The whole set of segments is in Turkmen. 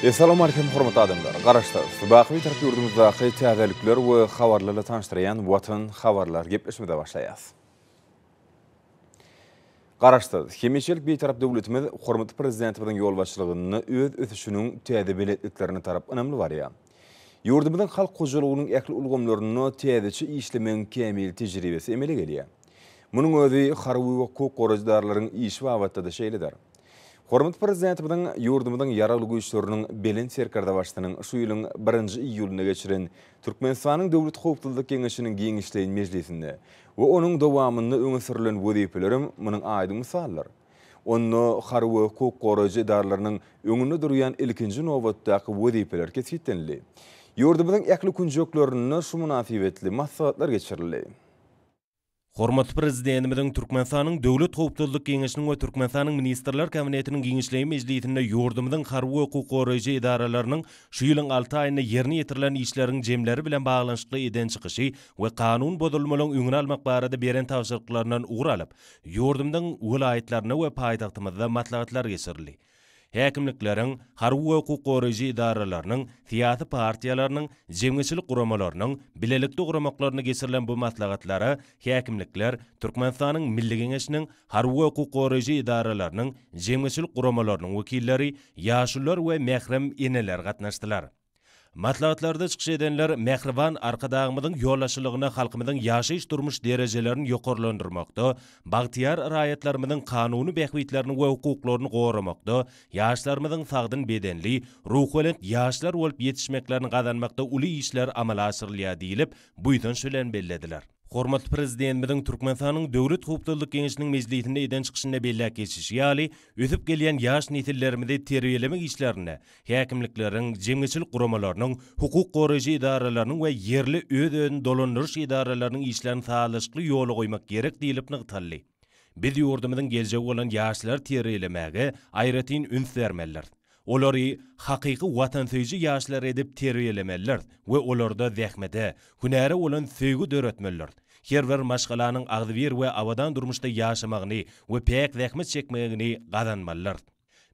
Assalamu alaikum hormatly adamlar. Garaşdar. Baqy tarafy yurdumyzdaky täzelikler we habarlarla tanıştıran Watan habarlar gepleşmede başlaýas. Garaşdar. Hemişelik bir taraf döwletimiz hormatly prezidentimiň ýol başçylygyny öz ösüşiniň täze biletliklerini tarap önemli barýa. Yurdumyzyň halk gojalygynyň ähli ulgamlaryny täzeçi işlemeň kämil tejribesi emele gelýär. Munyň özi harwy we hukuk gorajdarlaryň iş wagtynda şeýledir. Hormatly prezidentimiň yurdumyzyň yaraly güýçleriniň belen serkarda başlygynyň şu ýylyň 1-nji iýuluna geçiren Türkmenistanyň Döwlet Howpsuzlyk Keňeşiniň giňişleýän mejlisinde we onuň dowamynda öňe sürülen wezipelerim munyň aýdy misallar. Onu harwy hukuk gorajdarlarynyň öňünde durýan ilkinji nowatdaky wezipeler kesitdenli. Yurdumyzyň ähli kunjoklerini şu münasibetli maslahatlar geçirildi. Hormatly prezidentimiň Türkmenistanyň Döwlet Howpsuzlyk Keňeşiniň we Türkmenistanyň Ministrler Kabinetiniň giňişleýän mejlisinde yurdumyzyň harwy hukuk goraýjy idaralarynyň şu ýylyň 6 aýynda ýerine ýetirilen işleriň jemleri bilen baglanşykly eden çykyşy we kanun bodulmalyň öňüne almak barada beren tawşyryklaryndan ugur alyp, yurdumyň welaýetlerine we paýtagtymyzda maslahatlar geçirildi. Häkimlikleriň, harwy hukuk goraýjy idaralarynyň, siýasy partiýalarynyň, jemgyçilik guramalarynyň, bilelikli guramaklaryna geçirilen bu maslahatlary häkimlikler, Türkmenistanyň Milli Keňeşiniň, harwy hukuk goraýjy idaralarynyň, jemgyçilik guramalarynyň wekilleri, ýaşullar we mehrem eneler gatnaşdylar. Maslahatlarda çykyş edenler mehriban arkadagymyzyň ýollaşylygyna halkymyzyň ýaşaýyş durmuş derejelerini ýokarlandyrmakda, bagtyar raýatlarymyzyň kanuny behwitlerini we hukuklaryny goramakda, ýaşlarymyzyň sagdyn bedenli, ruhwelent ýaşlar bolup ýetişmeklerini gazanmakda uly işler amala asyrylýar diýilip, bu ýydan şölen bellediler. Hormatly prezidentimiň Türkmenistanyň Döwlet Howpsuzlyk Keňeşiniň mejlisinde eden çykyşynda belläp geçişi ýaly ösüp gelýän ýaş nesillerimizi terbiyelemek işlerine, häkimlikleriň, jemgyçilik guramalarynyň, hukuk goraýjy idaralarynyň we ýerli öz-özüni dolandyrýş idaralarynyň işlerini sağlaşykly ýola goýmak gerek diýilip nygtaldy. Biz ýurdumyzyň geljegi bolan ýaşlar terbiýelemäge aýratyn üns bermeliler. Olary hakyky watansöýji ýaşlar edip terbiýelemeliler we olarda zähmete, hünäre bolan söýgü döretmeliler. Her bir maşgalanyň agdyr we awadan durmuşda ýaşamagyny we pek zähmet çekmegini gazanmalylar.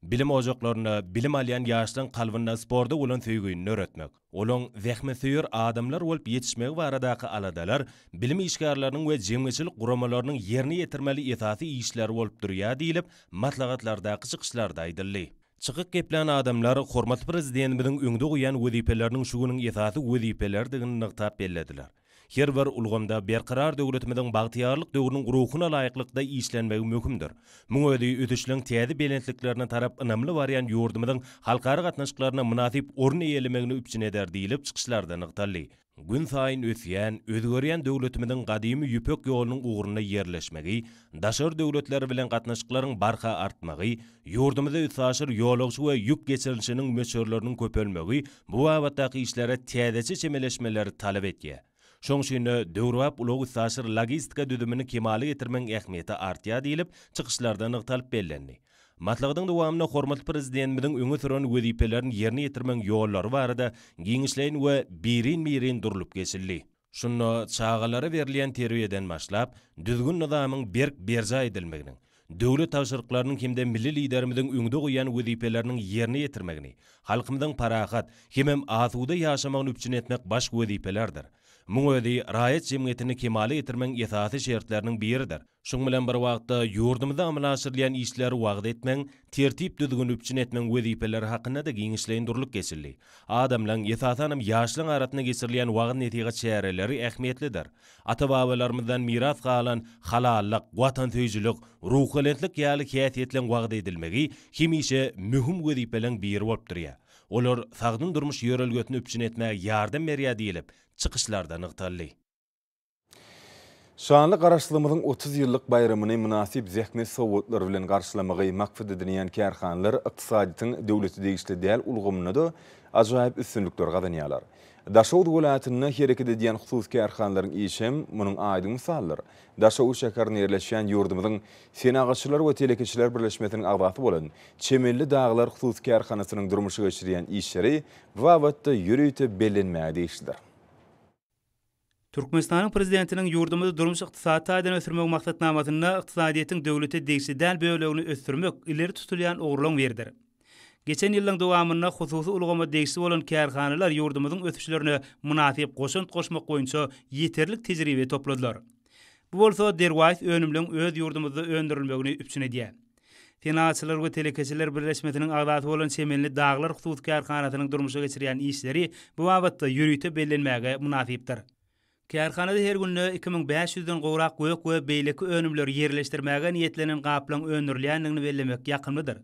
Bilim ojaklaryny, bilim alýan ýaşlaryň kalbyna sporda bolan söýgüni öğretmek. Olaň zähmet adamlar bolup ýetişmek baradaky aladalar, bilim işgärläriniň we jemgyçilik guramalarynyň ýerine ýetirmeli esasy işler bolup durýar diýilip, maslahatlardaky çykyşlarda aýdyldy. Çykyk geplen adamlar hormatly prezidentimiň öňde goýan wezipeleriniň şu güniň esasy wezipeler digini nykap bellediler. Her bir ulgamda berqarar döwletimiň bagtyarlyk döwrüniň ruhyna laýyklykda işlenmegi möhümdir. Muň özi ötüşleň täze belentliklerine tarap önemli barýan ýurdumyň halkara gatnaşyklaryna münasip orun eýelemegini üpçün eder diýilip çykyşlarda nyktaldy. Gün saýyn ösýän, özgörýän döwletimiň gadymy ýüpek ýolunyň uguryna ýerleşmegi, daşar döwletleri bilen gatnaşyklaryň barha artmagy, ýurdumyzda üsaşyr ýolagçy we ýük geçirilişiniň möçörleriniň köpelmegi bu wagtdaky işlere täzeçe çemeleşmeleri talap etýär. Şoňşyny döwrap ulag üsaşyr logistika düdümini kemale getirmeň ähmiýeti artýar diýilip çykyşlarda nyktalyp bellendi. Matlagyň dowamyna hormatly prezidentimiň öňe süren wezipelerini ýerine ýetirmeň ýollary barada giňişleýän we birin durulyp geçildi. Şunu çağalara berilýän terbiýeden başlap, düzgün nizamyň berja edilmegini, döwlet tawşyryklarynyň kimde milli liderimiň öňde goýan wezipeleriniň ýerine ýetirmegini, halkymyzyň parahat, hemem asuda ýaşamagyny üpçün etmek baş wezipelerdir. Muň özi raýat jemgyýetini kemale ýetirmeň esasy şertleriniň biridir. Şoň bilen bir wagtda ýurdumyzda amala asyrylýan işleri wagt etmeň, tertip düzgün üpçün etmeň wezipeleri hakyna da giňişleýän durlyk geçildi. Adamlaryň esasanyň ýaşlaryň arasyna geçirilýän wagt netiga çäreleri ähmiýetlidir. Ata-babalarymyzdan miras galan halallyk, watansöýjilik, ruhwelentlik ýaly häsiýetlen wagt edilmegi hemişe mühim wezipeleň biri bolup durýar. Olar sagdyn durmuş ýörelgetini üpçün etmäge ýardam berýär diýilip çykyşlarda nyktaldy. Şanly garaşdyrmamyzyň 30 ýyllyk bayramyny münasip zähmet sowgatlar bilen garşylamagy maksat edilýän kärhanlar ykdysadyň döwleti degişli däl ulgamyna da ajaýyp üstünlükler gazanýarlar. Daşow welaýatyny hereket edýän husus kärhanlaryň işem munyň aýdy misallary. Daşow şäherine ýerleşýän ýurdumyzyň Senagaçylar we Telekeçiler birleşmesiniň agdaty bolan Çemelli Dağlar husus kärhanasynyň durmuşy geçirýän işleri wagtda ýürüýte belenmäge diýişdiler. Türkmenistanyň prezidentiniň ýurdumyzda durmuş ykdysaty aýdan ösürmek maksatnamasyna ykdysadyýetiň döwleti degişli däl bölegini ösürmek ileri tutulýan ogurlaň berdir. Geçen ýylyň dowamynda hususy ulgama degişli bolan kärhanalar ýurdumyzyň ötüşlerini munasyp goşunt goşmak boýunça ýeterlik tejribe topladylar. Bu bolsa derwäs önümliň öz ýurdumyzda öndürilmegini üpçün edýär. Finansiýalar we telekeçiler birleşmesiniň agdaty bolan Semenli Dağlar hususy kärhanasynyň durmuşa geçirýän işleri bu wagtda ýürüýte bellenmäge munasypdyr. Kärhanada her günde 2500-den gowrak göýek we beýleki önümleri ýerleşdirmäge niýetlenen gaplan öndürilýändigini bellemek ýakyndyr.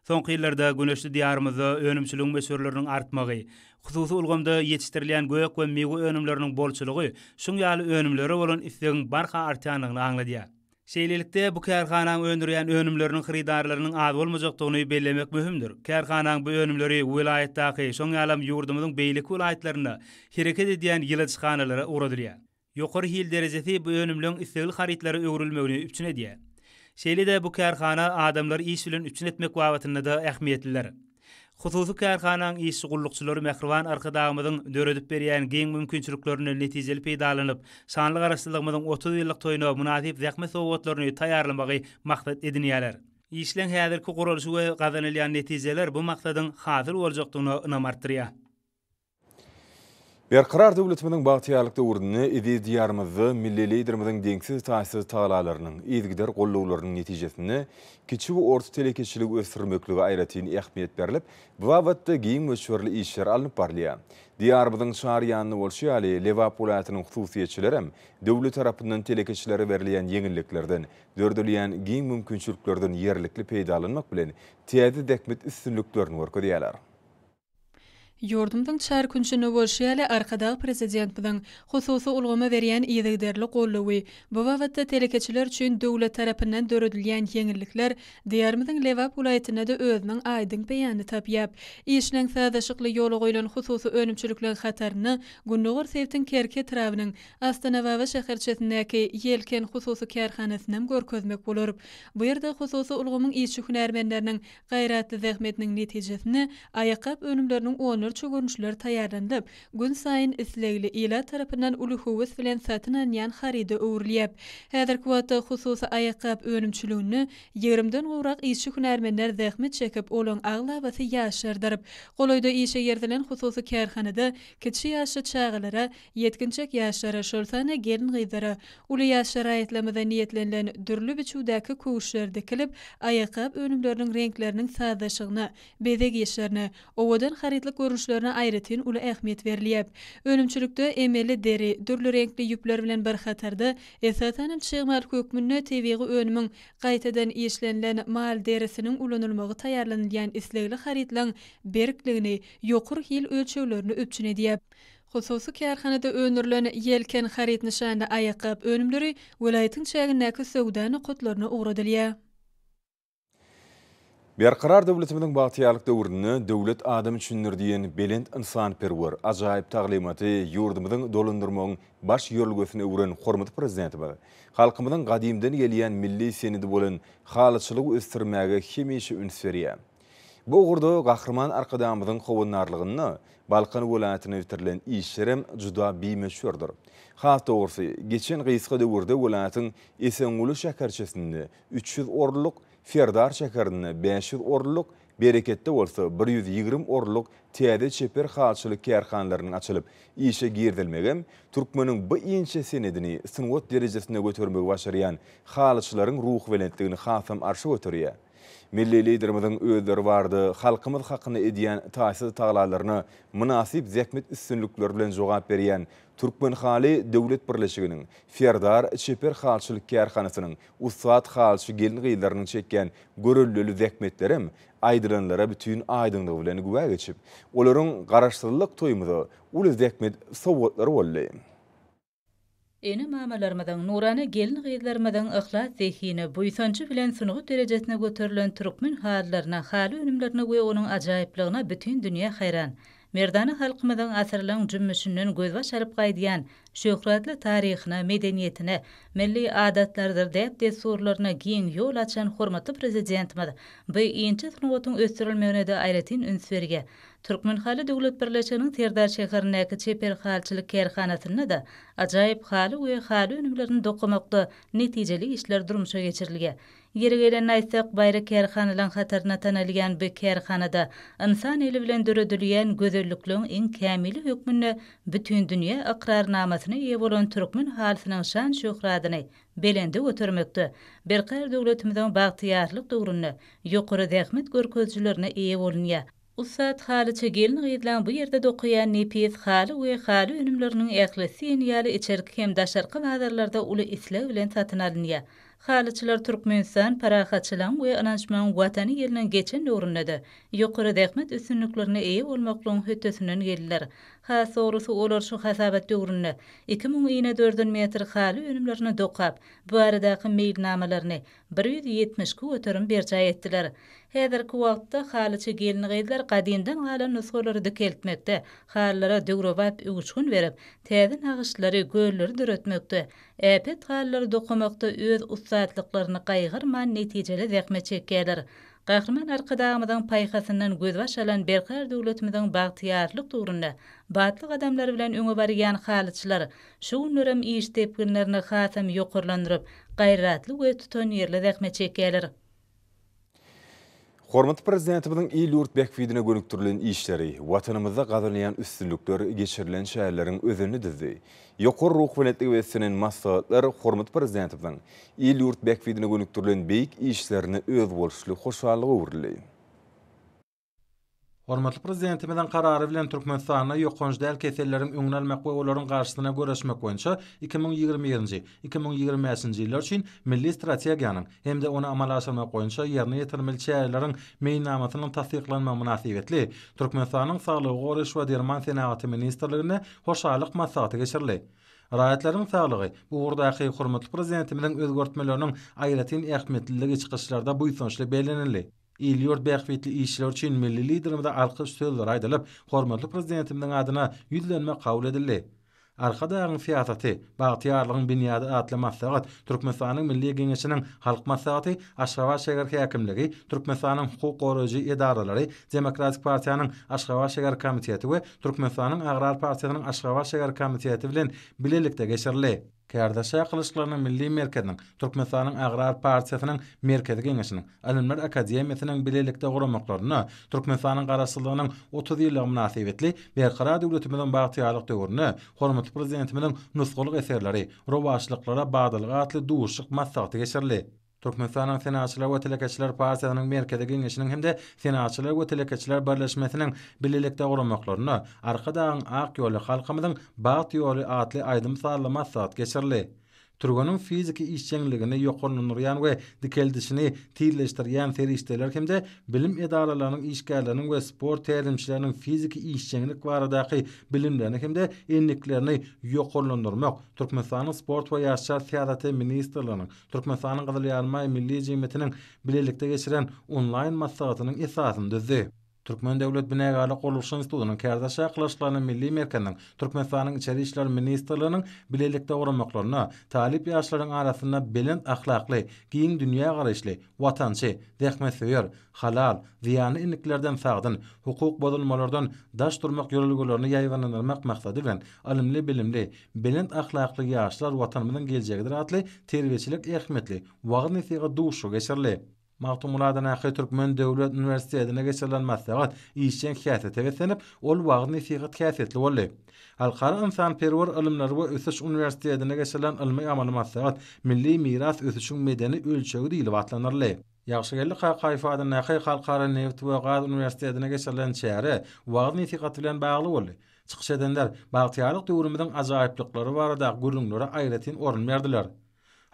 Soňky ýyllarda güneşli diýarymyzda önümçiligiň meşhurlarynyň artmagy, hususy ulgamda ýetişdirilýän göýek we mewe önümleriniň bolçulygy, şoň ýaly önümlere bolan istegiň barha artýanlygyny aňladýar. Şeýlelikde bu kärhananyň öndürýän önümleriniň hyrydarlarynyň az bolmajakdygyny bellemek möhümdir. Kärhananyň bu önümleri vilayetdaky, şoň ýaly ýurdumyzyň beýleki vilayetlerinde hereket edýän ýylyçxanalara uradylýar. Ýokary hil derejesi bu önümliň istegil harytlary öwrülmegini üpçün edýär. Şeýle-de bu kärhana adamlar iş bilen üpçün etmek wagtynda da ähmiýetliler. Hususy kärhananyň iş gullukçylary Mehriban arkadagymyzyň döredip berýän geň mümkinçiliklerini netijeli peýdalanyp, sanly garaşdyrlygymyzyň 30 ýyllyk toýuna munasyp zähmet sowgatlaryny taýýarlamagy maksat edinýärler. İşleň häzirki gurulşy we gazanylýan netijeler bu maksadyň hazır boljakdygyny ınamartyrýar. Berqarar döwletimiň bagtýarlykda urduny edi diýarymyzda milli liderimiň deňsiz taýsy taýlalarynyň ýygyder gollawlarynyň netijesini kiçi we orta telekeçilik ösürmekligi aýratyn ähmiýet berilip, bu wagtda giň meşhurly işler alınıp barlýar. Diýarymyzyň şahar ýanyny bolşy ýaly Lewap welaýatynyň hususiýetçileri hem döwlet tarapyndan telekeçilere berilýän ýeňilliklerden, dördülýän giň mümkinçiliklerden ýerlikli peýdalanmak bilen täze dekmet üstünlüklerini görkezýärler. Ýurdumyň çar günçüne bolşýaly arkadagy prezidentimiň hususy ulgama berýän ýygyderli gollawy bu wagtda telekeçiler üçin döwlet tarapyndan döredilýän ýeňillikler diýarymyzyň Lewap welaýatyna da özüniň aýdyn beýany tapýap. Işleň sadaşykly ýoly goýulan hususy önümçilikler hataryny Günnöwer Sewtin Kerke trawynyň Astanawa şäherçesindäki Yelken hususy kärhanasynyň görkezmek bolar. Bu ýerde hususy ulgamyň işçi hünärmenleriniň gaýratly zähmetiniň netijesini aýakap önümleriniň görünüşler taýýarlandyp, gün saýyn islegli ýyla tarapyndan uly howes bilen satyn alýan haryda öwrülýär. Häzirki wagtda hususy aýakap önümçiligini 20-den gowrak işçi hünärmenler zähmet çekip olan aglabasy ýaşardyryp, golaýda işe ýerdilen hususy kärhanada kiçi ýaşy çağalara, ýetkinçek ýaşlara şolsana gelin gyzlara, uly ýaşlara aýtlamada niýetlenilen dürli biçүүдäki köwüşler dikilip, aýakap önümleriniň renkleriniň sadaşygyna, bezek ýeşlerine, owadan harytly görünüşlerine aýratyn uly ähmiýet berilýär. Önümçilikde emeli deri, dürli renkli ýüpler bilen bir hatarda esasen çygmal hökmünde tebigi önümüň gaýtadan işlenilen mal derisiniň ulanylmagy taýýarlanylýan islegli harytlaryň berkligini, ýokary hil ölçeglerini üpçün edýär. Hususy kärhanada öndürilen Yelken haryt nişanly aýakap önümleri welaýatyň çägindäki söwda nukatlaryna uğradylýar. Berqarar döwletimiň bagtýarlykda urduny döwlet adam düşündirdiýen belent insanperwer, ajaýyp taglimaty ýurdumyzyň dolandyrmagyň baş ýörelgesine öwren hormatly prezidentimiz, halkymyzyň gadymdan gelýän milli senedi bolan halyçylyk östirmäge hemişe üns berýär. Bu ugurda gahrman arkadamyzyň howunarlygyny Balkan welaýatyna bitirilen işlerem juda bimeşhurdur. Has dogrusu, geçen gysga döwürde welaýatyň Esenguly şäherçesinde 300 orluk, Ferdar şäherinde 500 orluk, Bereketde bolsa 120 orluk täze çeper halçylyk kärhanalarynyň açylyp işe girdilmegem, Türkmeniň bu inçe senedini sınwat derejesine götürmegi başarýan halçylaryň ruh welentligini hasam arşy götürýär. Milli liderimiň özleri bardy, halkymyz hakyny edýän taýsy taglalaryna munasyp zähmet üstünlükler bilen jogap berýän Türkmen Hali Döwlet Birleşiginiň Ferdar çeper halçylyk kärhanasynyň ustat halçy gelin gyýlarynyň çekýän görüllüli zähmetlerim aýdylanlara bütün aýdynlygy bilen güwä geçip, olaryň garaşdyrlyk toýumyda uly zähmet sowgatlary boldy. Eni mamalarymyň nurany gelin gyýlarymyň ihlas zehini buýsançy bilen sunugy derejesine göterilen türkmen hallaryna, haly önümlerine we onuň ajaýyplygyna bütün dünýä haýran. Merdany halkymyň asyrlaryň jümmüşinden gözbaş alyp gaýdýan şöhratly taryhyna, medeniýetine, milli adatlardyr diýip desurlaryna giň ýol açan hormatly prezidentimiz bu inçe sunugatyň ösdirilmegine de aýratyn üns berýär. Türkmen Haly Döwlet Birleşiginiň Terdar şäherindäki çeper halçylyk kärhanasyna da ajaýyp haly we haly önümlerini dokumakda netijeli işler durmuşa geçirilge. Yeri gelen aýtsak, baýra kärhanalar hataryna tanalýan bu kärhanada insan eli bilen döredilýän gözellikliň iň kämili hökmüne bütün dünýä akrarnamasyna ýe bolan türkmen halysynyň şan şöhratyny belende götürmekde. Berkär döwletimiziň bagtyarlyk döwründe ýokary zähmet görkezjilerine eýe bolunýar. Ussat halyça gelin gydlan bu yerde dokuyan nepis haly we haly önümleriniň ählisi ýaly içerik hem daşarky bazarlarda uly isle bilen satyn alynýar. Halyçylar Türkmenistan parahatçylaryň we anançmaň watany ýerinden geçen döwründe ýokary zähmet üstünliklerine eýe bolmaklaryň hötesinden geldiler. Has orusy olar şu hasabat döwründe 2024 metr haly önümlerini dokap, bu aradaky meýilnamalaryny 170 göterim berjay etdiler. Häzirki wagtda halyça gelin gydlar gadymdan galan nusgalary dikeltmekde, halylara döwrewap uçgun berip, täze nagyşlary gölleri döretmekde. Äpet halyları dokumakda öz ustaatlyklaryny gaýgyrman netijeli zähmet çekýärler. Gahrman arkadağımızdan paýhasyndan gözbaş alan berkär döwletimiziň bagtyarlyk döwründe batlyk adamlar bilen öňe barýan halyçylar şu günlerem iş tepkinlerini hasam ýokurlandyryp, gaýratly we tutanýerli zähmet çekýärler. Hormatly prezidentimiziň ýurt bekfidine gönükdirilen işleri, watanymyzda gazanýan üstünlükler geçirilen şäherleriň özüni dizdi. Ýokary ruh bilenetlik wesinin maslahatlar hormatly prezidentimiziň ýurt bekfidine gönükdirilen beýik işlerini öz bolşly hoşallygy uğurly. Hormatly prezidentimiziň karary bilen Türkmenistana ýokanjydal keselleriň öňüne almak we olaryň garşysyna göreşmek boýunça 2020-2025-nji ýyllar üçin milli strategiýanyň hem-de onu amala aşyrmak boýunça ýerine ýetirmeli şäherleriň meýnamasynyň tasdiklanma münasibetli Türkmenistanyň saglygy goraş we derman senaty ministrligine hoşallyk maslahaty geçirildi. Raýatlaryň saglygy bu urdaky hormatly prezidentimiziň özgörtmeleriniň aýratyn ähmetliligi çykyşlarda buýsançly belenildi. Ýurt bekfitli işler üçin milli liderimizde alkyş sözler aýdylyp, hormatly prezidentimiziň adyna ýüzlenme kabul edildi. Arkadagyň siýasaty, bagtyarlygyň bünyady atly maslahat, Türkmenistanyň milli geňeşiniň halk maslahaty, Aşgabat şäher häkimligi, Türkmenistanyň hukuk goraýjy edaralary, Demokratik partiýanyň Aşgabat şäher komiteti we Türkmenistanyň Agrar partiýasynyň Aşgabat şäher komiteti bilen bilelikde geçirildi. Kärdaşa kılıçlarynyň milli merkeziniň, Türkmenistanyň Agrar partiýasynyň merkezi geňeşiniň, Alimler Akademiýasynyň bilelikde guramaklaryny, Türkmenistanyň garaşsylygynyň 30 ýyllyk münasibetli berkara döwletimiziň bagtyarlyk döwrüni, hormatly prezidentimiziň nusgalyk eserleri, rowaşlyklara bagdalyk atly duşyk maslahaty geçirildi. Türkmenistanyň Senaçylar we Telekeçiler partiýasynyň merkezi geňeşiniň hem-de Senaçylar we Telekeçiler birleşmesiniň bilelikde guramaklaryny, arkadagyň ak ýoly halkymyzyň bat ýoly atly aýdym sarly maslahat geçirildi. Türganyň fiziki işçiligini ýokurlanýan we dikeldişini tirleşdirýän ferişdeler hem-de bilim edaralarynyň işgärleriniň we sport tälimçileriniň fiziki işçilik baradaky bilimlerini hem-de enliklerini ýokurlandyrmak Türkmenistanyň sport we ýaşlar siýasaty ministrliginiň, Türkmenistanyň Gyzyl Ýarma milli jemgyýetiniň bilelikde geçiren online maslahatynyň esasyny düzdi. Türkmen Döwlet Binägarlyk Gurulşy Institutynyň Kärdaşa Kılıçlarynyň milli merkeziň, Türkmenistanyň Içeri işler ministrliginiň bilelikde guramaklaryny, talip ýaşlaryň arasynda belend ahlakly, giň dünýä garaşly, watançy, zähmetsewer, halal, ziýany inliklerden sagdyn, hukuk bozulmalardan daş durmak ýolgularyny ýaýwanlandyrmak maksady bilen alimli bilimli, belend ahlakly ýaşlar watanymyzyň geljegidir atly terbiýeçilik ähmetli, wagtny syga duşu geçirildi. Magtumuladan ahy Türkmen Döwlet Üniversitetine geçirilen maslahat işçiň häsiýeti wesenip, ol wagtny sygat häsiýetli boldy. Halkara insan perwer ilimleri we ösüş üniversitetine geçirilen ilmi amaly maslahat milli miras ösüşiň medeni ölçegi diýilip atlanyrly. Ýagşygellik haýfadan ahy halkara neft we gaz üniversitetine geçirilen çäre wagtny sygat bilen bagly boldy. Çykyş edenler bagtyarlyk döwrümizin ajaýyplyklary barada gürrüňlere aýratyn orun berdiler.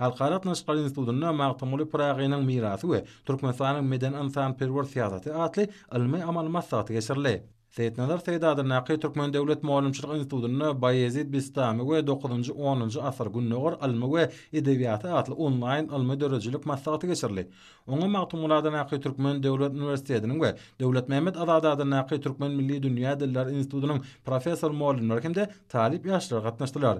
Halkara Atnaşyqlar Institutynyň Magtumuly Pragynyň mirasy we Türkmenistanyň meden insan perwer siýasaty atly ilmi amal maslahaty geçirildi. Seýetnalar Seýdadyr Naqy Türkmen Döwlet Muallimçilik Institutyny Bayezid Bistami we 9-10 asr günnäger ilmi we edebiýaty atly online ilmi dörejilik maslahaty geçirildi. Oňa Magtumuladan Naqy Türkmen Döwlet Üniversitetiniň we Döwlet Mehmet Azadadyr Naqy Türkmen Milli Dünýä Diller Institutynyň professor muallimleri hem-de talip ýaşlar gatnaşdylar.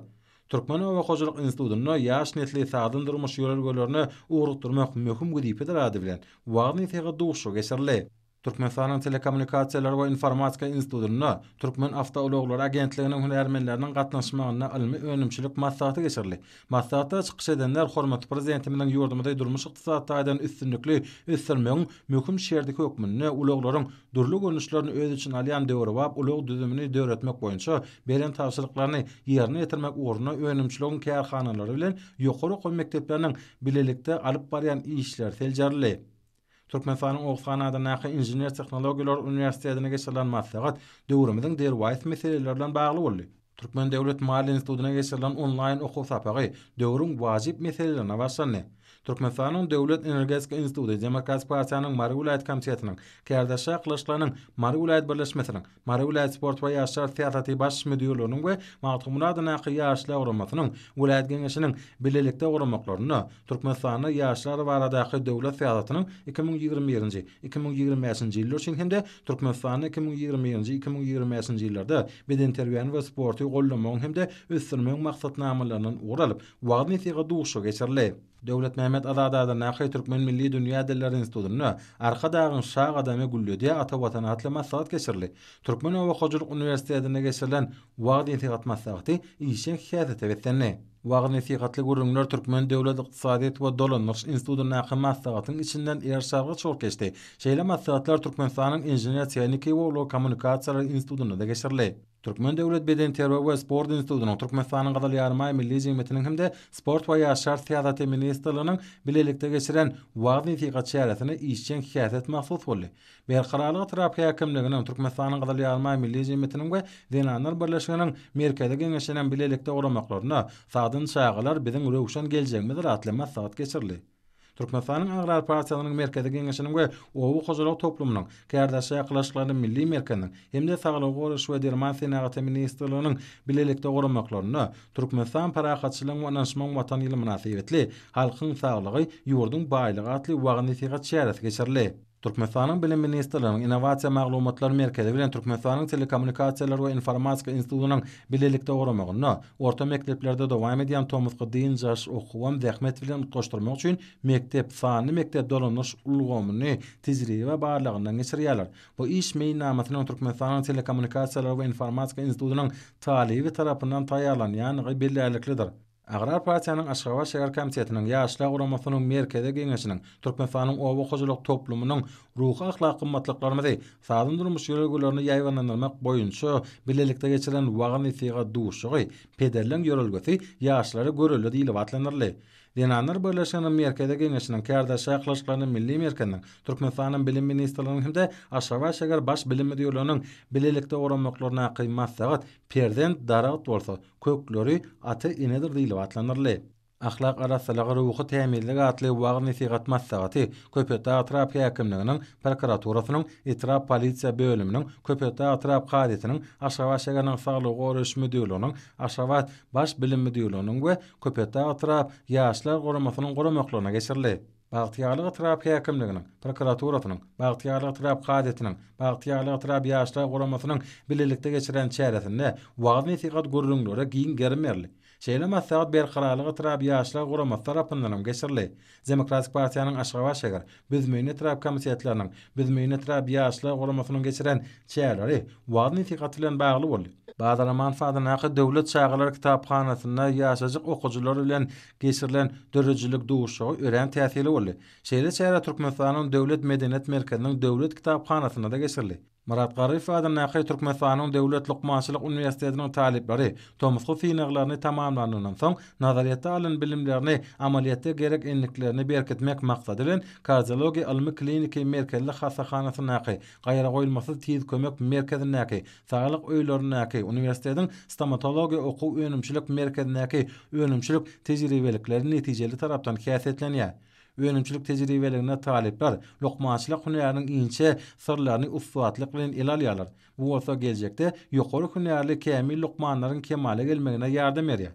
Türkmen Öwe Hojalyk Institutyny ýaş netli sagdyrmyş ýolgularyny ugrukdurmak möhüm güdipdir ady bilen wagtny syga duşu geçirildi. Türkmenistan'ın Telekommunikatsiyalar we Informatika Institutyna Türkmen Avtoologlar Agentliginiň hünärmenleriniň gatnaşmagyna ilmi önümçilik maslahaty geçirli. Maslahatda çykyş edenler hormatly prezidentimiň ýurdumyda durmuş ykdysatdaýdan üstünlikli ösürmeň möhüm şerdiki hökmüne uluglaryň durly görnüşlerini öz için alýan döwri bap ulug düzümini döwretmek boýunça beren tawşyryklaryny ýerine ýetirmek uğruna önümçiligiň kärhanalary bilen ýokary okul mekdepleriniň bilelikde alyp barýan işler seljarly. Türkmenistanyň Oğuzhanada näki Injiner Tehnologiýalar Uniwersitetine geçirilen maslahat döwrümizin derwäýt meseleleri bilen bagly boldy. Türkmen Döwlet Maliýe Institutyna geçirilen online okuw sapagy döwrüň wajyp meselelerine başlandy. Türkmenistanyň Döwlet Energetika Instituty Demokratik Partiýanyň Mary Vilayet Komitetiniň Kärdaşa Kılıçlaryň Mary Vilayet Birleşmesiniň Mary Vilayet Sport we ýaşlar teatraty baş müdürlüğiniň we Magtumulada näki ýaşlar oguramasynyň Vilayet Geňeşiniň bilelikde oguramaklaryny Türkmenistanyň ýaşlar baradaky döwlet teatratynyň 2021-nji 2025-nji ýyllar üçin hemde Türkmenistanyň 2020-nji 2025-nji ýyllarda beden terbiýany we sporty gollamagyň hemde ösürmeň maksatnamalarynyň uğralyp wagtny tiga duşa geçirildi. Döwlet Mehmet Azadada näki Türkmen Milli Dünýä Dilleri Institutyny arka dagyn şag adamy güllüde ata watan atly maslahat geçirli. Türkmen Owakyjylyk Uniwersitetine geçirilen wagtny tigat maslahaty işe häzete betlenni. Wagtny tigatly gurulmalar Türkmen Döwlet Ykdysadyýet we Dolanyş Institutynyň näki maslahatyň içinden erşarga çok geçdi. Şeýle maslahatlar Türkmenistanyň Injiner Tehnika we Kommunikasiýalar Institutyna da geçirildi. Türkmen Döwlet Beden Terbiýe we Sport Institutynyň Türkmenistanyň Gadal Ýarmaý Milli Jemgyýetiniň hemde Sport we ýaşlar teatraty ministrliginiň bilelikde geçiren wagtny tigat şäheretini işçen häzet maksat boldy. Berqararlyk terapiýa hakimliginiň Türkmenistanyň Gadal Ýarmaý Milli Jemgyýetiniň we Dinanlar Birleşiginiň merkezi geňeşiniň bilelikde oguramaklaryna sadyn şagalar biziň röwşen geljegimiz atly maslahat geçirli. Türkmenistanyň Agrar Partiýasynyň merkezi geňeşiniň we owu hojalyk toplumynyň Kärdaşa ýaklaşyklarynyň milli merkeziniň hemde saglyk goruş we derman senaty ministrliginiň bilelikde oguramaklaryny Türkmenistan parahatçylygyň we naşmaň watan ýyly münasibetli halkyň saglygy ýurdun baýlygy atly wagtny tigat şähereti geçirildi. Türkmenistanyň Bilim Ministrliginiň Innovasiýa Maglumatlar Merkezi bilen Türkmenistanyň Telekommunikatsiýalar we Informatika Institutynyň bilelikde oguramagyny orta mekdeplerde dowam edýän tomuzgy diň jaş okuwam zähmet bilen utgaşdyrmak üçin mektep sany mektep dolanyş ulgamyny tejribe barlygyndan geçirýärler. Bu iş meýnamasynyň Türkmenistanyň Telekommunikatsiýalar we Informatika Institutynyň talibi tarapyndan taýýarlanýan belläliklidir. Agrar Partiýanyň Aşgabat şäher komitetiniň ýaşlar oguramasynyň merkezi geňeşiniň Türkmenistanyň owakyjylyk toplumynyň ruhy ahlak gymmatlyklaryny sadyn durmuş ýöreglerini ýaýwanlandyrmak boýunça bilelikde geçiren wagtny tiga duşy pederleň ýörelgesi ýaşlary göreldi diýilip atlanyrly. Dinanlar Birleşiginiň merkezi geňeşiniň Kärdaşa ýaklaşyklarynyň milli merkeziniň Türkmenistanyň bilim ministrliginiň hemde Aşgabat şäher baş bilim müdürlüğiniň bilelikde oguramaklaryna maslahat perdent darat bolsa kökleri aty inedir diýilip atlanyrly. Ahlak arasylygy ruhy täminlik atly wagtny tigat maslahaty Köpekdä terapiýa hakimliginiň prokuraturasynyň etrap polisiýa bölüminiň Köpekdä etrap gazetiniň Aşgabat şäheriniň saglyk goruş müdürlüğiniň Aşgabat baş bilim müdürlüğiniň we Köpekdä etrap ýaşlar goramasynyň goramaklaryna geçirildi. Bagtyýarlyk terapiýa hakimliginiň prokuraturasynyň bagtyýarlyk terap gazetiniň bagtyýarlyk terap ýaşlar goramasynyň bilelikde geçiren çäheretinde wagtny tigat gurulmalara giň germerli. Şeýle maslahat berqararlygy terap ýaşlar goramasy tarapyndan geçirildi. Demokratik Partiýanyň Aşgabat şäher büzmeýine terap komitetläriniň büzmeýine terap ýaşlar goramasynyň geçiren çäherleri wagtny tigat bilen bagly boldy. Bazara manfaatına döwlet şagylar kitapxanasyna ýaşajyk okuwçylar bilen geçirilen dörejlik duşy ören täsiri boldy. Şeýle çäre Türkmenistanyň Döwlet Medeniýet Merkeziniň döwlet kitapxanasyna da geçirildi. Murat Garif adamnaky Türkmenistanyň Döwlet Lukmançylyk Uniwersitetiniň talipleri tomuzgy synaglaryny tamamlanandan soň nazariýetde alan bilimlerini amaliýatda gerek enliklerini berkitmek maksady bilen kardiologiýa ilmi kliniki merkezli hastaxanasynaky gaýra goýulmasy tiz kömek merkeziniňki saglyk öýleriňki uniwersitetiň stomatologiýa okuw önümçilik merkeziniňki önümçilik tejribelikleri netijeli tarapdan häsiýetlenýär. Önümçilik tejribelerine talipler lokmançylyk hünäriniň inçe sırlaryny uswatlyk bilen elalýarlar. Bu bolsa geljekde ýokary hünärli kämil lokmanlaryň kemale gelmegine ýardam berýär.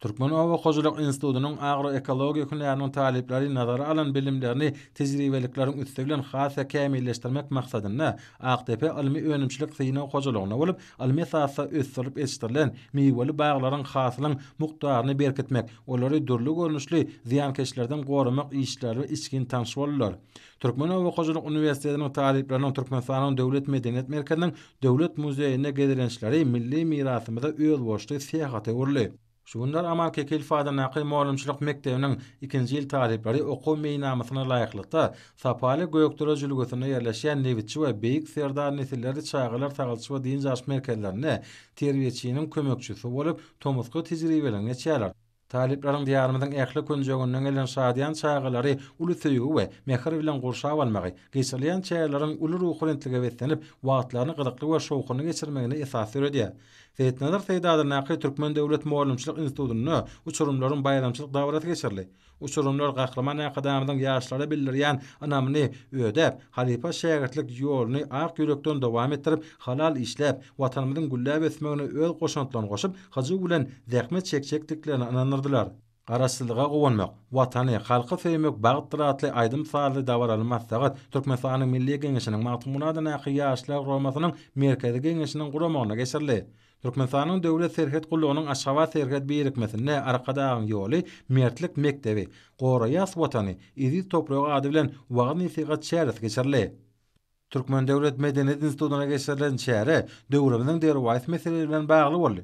Türkmenowa Hojuluk Institutynyň agroekologiýa hünäriniň talipleri nazara alan bilimlerini tejribeliklerin üstübilen hasa kämilleşdirmek maksadyna AQTP almy önümçilik syna hojulugyna bolup, almy esasda ösdürip etişdirilen meýweli baglaryň hasylyň mukdaryny berkitmek, olary dürli görnüşli ziýankeşlerden goramak işleri içkin tanış bolýar. Türkmenowa Hojuluk Uniwersitetiniň talipleriniň Türkmenistanyň Döwlet Medeniýet Merkezining Döwlet Muzeýine gedirençleri milli mirasymyza öz boşly seýhaty urly. Şunlar amal kekil fadanaqy muallimçilik mektebiniň 2-nji ýyl talipleri okuw meýnamasyna laýyklykda sapaly göýekdere jülgüsine ýerleşýän Nevitçi we Beýik Serdar nesilleri çağılar tagalçy we din jaş merkezlerine terbiýeçiniň kömekçisi bolup tomusky tejribelerini çäler. Talipleriň diýarymyzyň ähli künjegünden gelen şadyan çağılary uly söýgü we mehir bilen gurşap almagy, geçirilýän çäýerleriň uly ruhlantligi beslenip, wagtlaryny gyzykly we şowkuny geçirmegine esas berýär. Seýitnazar Seýdadyr Naqy Türkmen Döwlet Muallimçilik Institutyny uçurumlaryň bayramçylyk dawraty geçirli. Uçurumlar Gahraman Akademiyanyň ýaşlara bildirýän anamyny ödäp, halipa şägertlik ýoluny ak ýürekden dowam etdirip, halal işläp, watanymyzyň gülläp ösmegine öz goşantlaryny goşup, hazy bilen zähmet çekçekliklerini anandyrdylar. Garaşsyzlyga gowunmak, watany, halky söýmek bagtdyratly aýdym sarly dawraly maslahat Türkmenistanyň Milli Geňeşiniň Matmunadan aky ýaşlar romasynyň merkezi geňeşiniň guramagyna geçirli. Türkmenistanyň döwlet serhet gullugynyň Aşgabat serhet birikmesine arkadagyň ýoly mertlik mektebi, Goraýas watany, izi topragy ady bilen wagny sigat çäres geçirli. Türkmen Döwlet Medeniýet Institutyna geçirilen çäre döwrümizin derwaýat meseleleri bilen bagly boldy.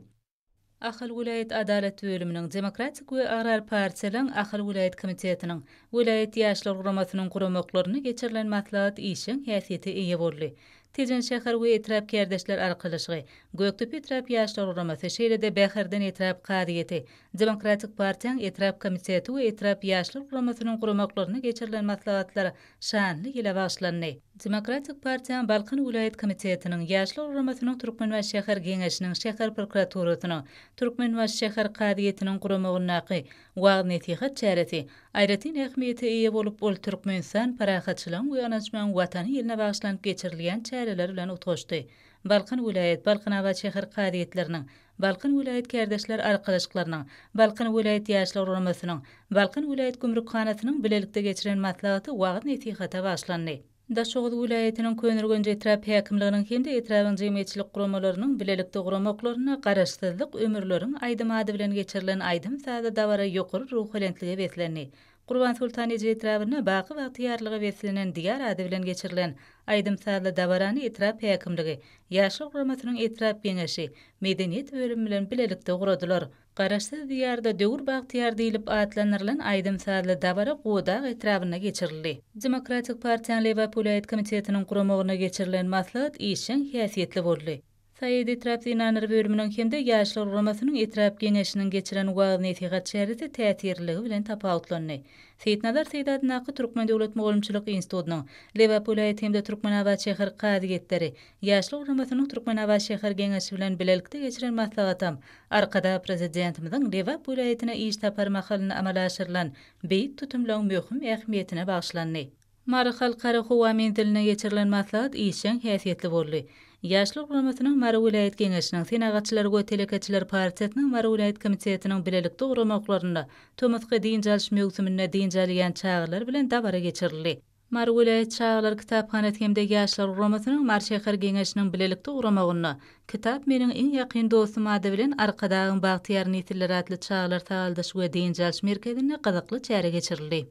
Ahal Vilayet Adalet Bölümünün Demokratik we Arar Partiyanyň Ahal Vilayet Komitetiniň Vilayet ýaşlar guramasynyň guramoklaryny geçirilen maslahat işiň häsiýeti eýe boldy. Tejen şäher we etrap kerdeşler arkalyşy, Göktepe etrap ýaşlar guramasy şeýlede Bäherden etrap kadyety, Demokratik Partiýanyň etrap komiteti we etrap ýaşlar guramasynyň guramoklaryny geçirilen maslahatlar şanly ýyla başlandy. Demokratik Partiýanyň Balkan Vilayet Komitetiniň ýaşlar guramasynyň Türkmenway şäher geňeşiniň şäher prokuraturasynyň Türkmenway şäher kadyetiniň guramagyny wagnetyhat çäresi aýratyn ähmiýeti eýe bolup ol Türkmenistan parahatçylygyň we anajman watany ýylyna bagşlanyp geçirilýän çäreler bilen utgaşdy. Balkan Vilayet, Balkan Awa şäher kadyetleriniň, Balkan Vilayet kerdeşler arkalyşyklarynyň, Balkan Vilayet ýaşlar guramasynyň, Balkan Vilayet gümrükkanatynyň bilelikde geçiren maslahaty wagnetyhata başlandy. Daşoğuz vilayetiniň könürgönje etrap häkimliginiň hem-de etrabyň jemgyýetçilik guramalarynyň bilelikde guramoklaryna garaşsyzlyk ömürleriň aýdym-ady bilen geçirilen aýdym sada dawara ýokary ruhlantligi beslenýär. Gurban Sultan Ejri etrabyna baky we ýarlygy beslenen diýer ady bilen geçirilen aýdym sada dawarany etrap häkimligi, ýaşlar guramasynyň etrap geňeşi, medeniýet bölümi bilen bilelikde guradylar. Garaşsyz diýarda döwür bagtyar diýilip atlanyrlan aýdym sadly dawara godag etrabyna geçirildi. Demokratik Partiýanyň Lewap Vilayet Komitetiniň guramagyna geçirilen maslahat işiň häsiýetli boldy. Saýydy etrap dinanyr bölüminiň hem-de ýaşlar guramasynyň etrap geňeşiniň geçiren wagnetyhat çäresi täsirligi bilen tapawutlandy. Seýitnazar Seýdad Naqy Türkmen Döwlet Mugallimçilik Institutynyň Lewap Vilayet hem-de Türkmen Awa şäher kadyetleri ýaşlar guramasynyň Türkmen Awa şäher geňeşi bilen bilelikde geçiren maslahatam arkada prezidentimiziň Lewap Vilayetine iş taparma halyny amala aşyrylan beýik tutumlaryň möhüm ähmiýetine bagşlandy. Mary halkara howa diline geçirilen maslahat işiň häsiýetli boldy. Ýaşlar guramasynyň Mary Vilayet Geňeşiniň senagatçylar we telekeçiler partiýasynyň Mary Vilayet Komitetiniň bilelikde guramoklaryna tömütge din jalş mögsümine din jalýan çağılar bilen dawara geçirildi. Mary Vilayet çağılar kitapxanaty hem-de ýaşlar guramasynyň Mary şäher geňeşiniň bilelikde guramagyna kitap meniň iň ýakyn dostum ady bilen arkadagyň bagtyar nesilleri adly çağılar tagaldaş we din jalş merkezine gyzykly çäre geçirildi.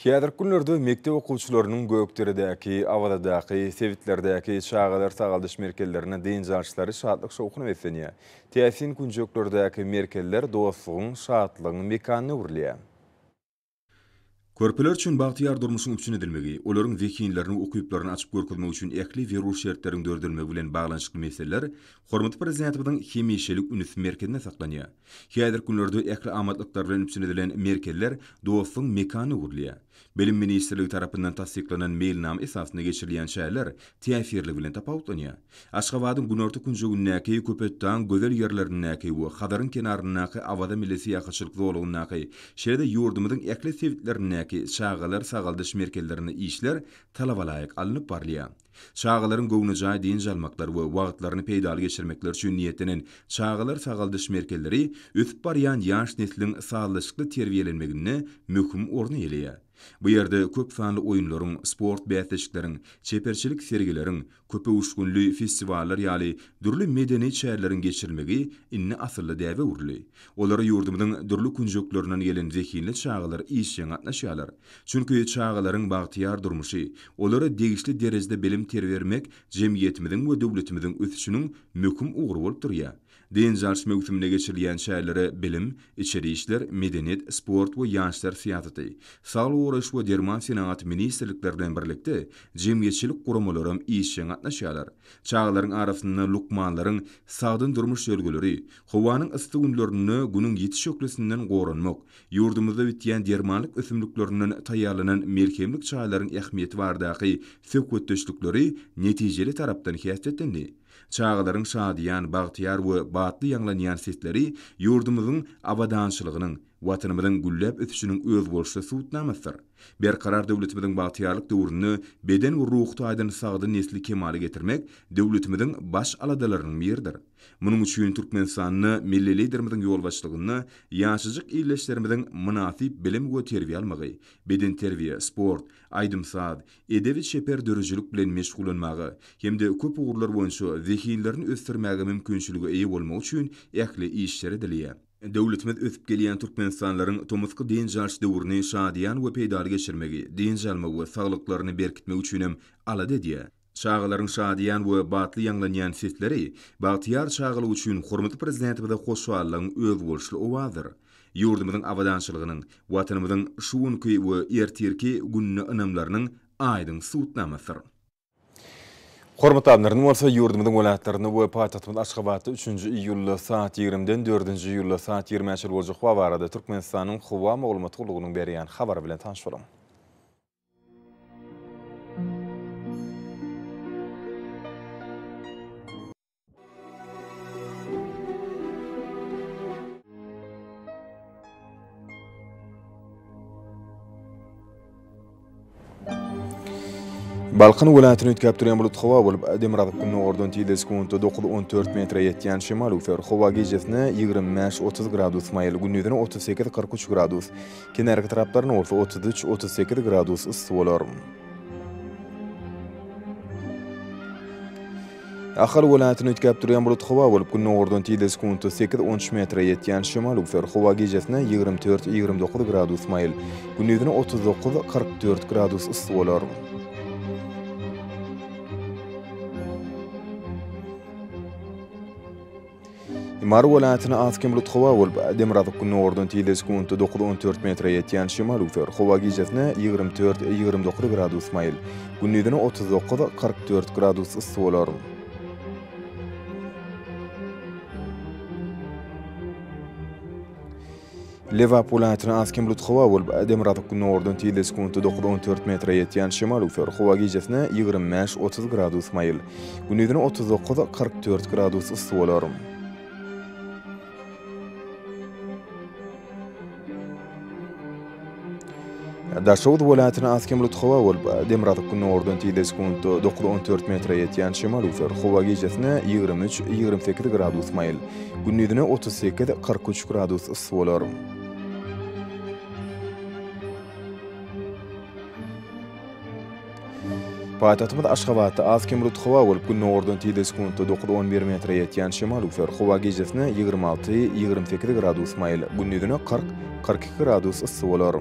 Häzirki günlerde mektep okuwçylarynyň gökderedäki, awadadäki, sewitlerdäki çağalar tagaldaş merkezlerine din jalşlary şadlyk şowkuny beslenýär. Täsin günjeklerdäki merkezler dostlugyň, şadlygyň mekanyny urlýar. Körpeler üçin bagtyar durmuşyň üçin edilmegi, olaryň zekinlerini okuyuplaryny açyp görkezmek üçin ähli we ruh şertleriň dördülmegi bilen baglanşykly meseleler hormatly prezidentimiziň hemişelik ünüs merkezine saklanýar. Häzirki günlerde ähli amatlyklar bilen üçin edilen merkezler dostlugyň mekanyny urlýar. Bilim Ministerligi tarapyndan tasdiklanan mailnama esasında geçirilen şäherler täsirli bilen tapawutlanýar. Aşgabatyň günorta künjegindäki köpetdan gözel ýerlerindäki we Hadaryn kenaryndaky awada millesi ýakyçylyk zolugyndaky şeýle ýurdumyzyň ekle sevitlerindäki çağalar sagaldyş merkezlerini işler talabalaýyk alınıp barlýar. Çağalaryň gowunajaý diň jalmaklar we wagtlaryny peýdaly geçirmekler üçin niýetlenen çağalar sagaldyş merkezleri ötüp barýan ýaş nesliniň sağlyşykly terbiýelenmegine möhüm orny elýär. Bu ýerde köp sanly oýunlaryň, sport bäsleşikleriň, çeperçilik sergileriň, köpe uşgunly festiwaller ýaly dürli medeni çäherleriň geçirilmegi inni asylly däwe urly. Olara ýurdumyzyň dürli künjeklerinden gelen zekinli çağalar işe gatnaşýarlar. Çünki çağalaryň bagtyar durmuşy, olara degişli derejede bilim terbermek jemgyýetimiziň we döwletimiziň ösüşiniň möhüm ugry bolup durýar. Din jalş mewsümine geçirilen şäherlere bilim, içeri işler, medeniyet, sport we ýaşlar siýasaty, saglyk uğraş we derman senagat ministrliklerden birlikde jemgyýetçilik guramalarym işe gatnaşýarlar. Çağalaryň arasynda lukmanlaryň sagdyn durmuş ýölgeleri, howanyň ysty günlerini günüň ýetiş öklesinden goranmak, ýurdumyzda bitýän dermanlyk ösümliklerinden taýýarlanan merkemlik çağalaryň ähmiýeti bardaky sökütdeşlikleri netijeli tarapdan hässetdendi. Çağalaryň şadyan, bagtyar we batly ýanglanýan sesleri ýurdumyzyň abadançylygynyň, watanymyzyň güllep ötüşiniň öz bolşy suwtnamasydyr. Berkarar döwletimiziň bagtyarlyk döwrüni beden we ruh taýdan sagdy nesli kemale getirmek döwletimiziň baş aladalarynyň biridir. Munuň üçin Türkmenistanyny milli liderimiziň ýolbaşçylygyny ýaşaجyk ýerleşlerimiziň münasip bilim we terbiýe almagy, beden terbiýe, sport, aýdymsaz, edebi şeper dörüjülük bilen meşgulanmagy hemde köp ugurlar boýunça zehinlerini ösdürmäge mümkinçiligi eýe bolmak üçin ähli işleri edilýär. Döwletimiz ösüp gelýän türkmenistanylaryň tomusky din jalş döwrüni şadyan we peýdaly geçirmegi, din jalma we saglyklaryny berkitmek üçin hem alady diýär. Çağalaryň şadyan we batly ýanglanýan sesleri bagtyar çağaly üçin hormatly prezidentimize hoşballygyň öz bolşy owadyr. Ýurdumyzyň awadançylygynyň, watanymyzyň şuwunky we ertirki günni ynamlarynyň aýdyn suwtnamasydyr. Hormatly abunlaryň bolsa ýurdumyzyň welatlaryny we paýtagtymyz Aşgabatda 3-nji iýulda saat 20-den 4-nji iýulda saat 20-nji boljak howa barada Türkmenistanyň howa maglumatçylygynyň berýän habary bilen tanyş bolam. Balkan welatyny ötkäp durýan bulut howa bolup Demirabad günü ordan tiýde sekunda 9-14 metre ýetýän şemal ufer howa gejesine 25-30 gradus maýly gündüzine 38-43 gradus kenarky taraplaryna 33-38 gradus ysy bolar. Ahal welatyny ötkäp durýan bulut howa bolup günü ordan tiýde sekunda 8-13 metre ýetýän şemal ufer howa gejesine 24-29 gradus maýly gündüzine 39-44 gradus ysy bolar. Imar welatyny azkem bulut howa bolup Demirabad günü ordan tiýde sekunda 9-14 metre ýetýän şemal ufer howa gejesine 24-29 gradus maýly gündüzine 39-44 gradus ysy bolar. Lewap welatyny azkem bulut howa bolup Demirabad günü ordan tiýde sekunda 9-14 metre ýetýän şemal ufer howa gejesine 25-30 gradus maýly gündüzine 39-44 gradus ysy bolar. Daşowd welatyny azkem bulut howa bolup Demirabad günü ordan tiýde sekunda 9-14 metre ýetýän şemal ufer howa gejesine 23-28 gradus maýly gündüzine 38-43 gradus ysy bolar. Paýtagtymyz Aşgabatda azkem bulut howa bolup günü ordan tiýde sekunda 9-11 metre ýetýän şemal ufer howa gejesine 26-28 gradus maýly gündüzine 40-42 gradus ysy bolar.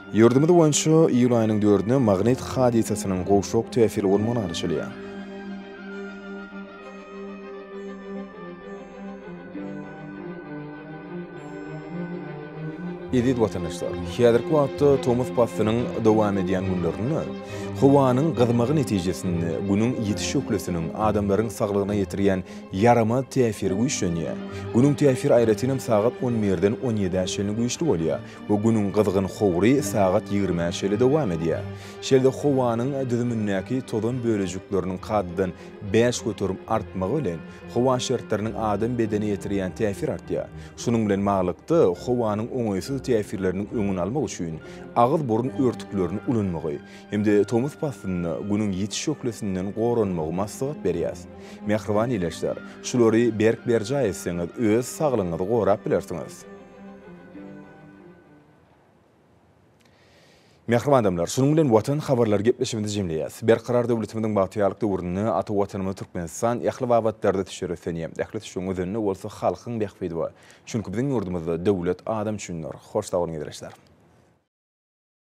Ýurdumyz boýunça iýul aýynyň 4-ine magnit hadisasynyň gowşok täsiri bolmagy alşylýar. Edid vatandaşlar, häzirki wagtda Thomas Pastynyň dowam edýän günlerini, howanyň gyzmagy netijesinde günüň ýetiş şöklesiniň adamlaryň saglygyna ýetirýän yarama täsiri güýçlenýär. Günüň täsiri aýratynam sagat 11-den 17-şeline güýçli bolýar we günüň gyzgyn howry sagat 20-şeline dowam edýär. Şeýle howanyň düzümündäki tozan bölejikleriniň kaddan 5 götürüm artmagy bilen howa şertleriniň adam bedeni ýetirýän täsiri artýar. Şunuň bilen maglykda howanyň oňaýsy täsirlerini öňüne almak üçin agyz burun örtüklerini ulunmagy hemde Thomas Pastynyň günüň ýetiş şöklesinden goranmagy maslahat berýär. Mehriban ileşler, şulary berk berja etseňiz öz saglygyňyzy gorap bilersiňiz. Mehriban adamlar, şunun bilen watan habarlar gepleşmemizi jemleýäs. Berqarar döwletimiziň bagtýarlyk döwrüni ata watanymyz Türkmenistan ähli wagtlarda teşerrüflenýär. Ähli şoňa özüni bolsa halkyň bähfidi bar. Çünki biziň ýurdumyzda döwlet adam üçin hoş daglyň ederler.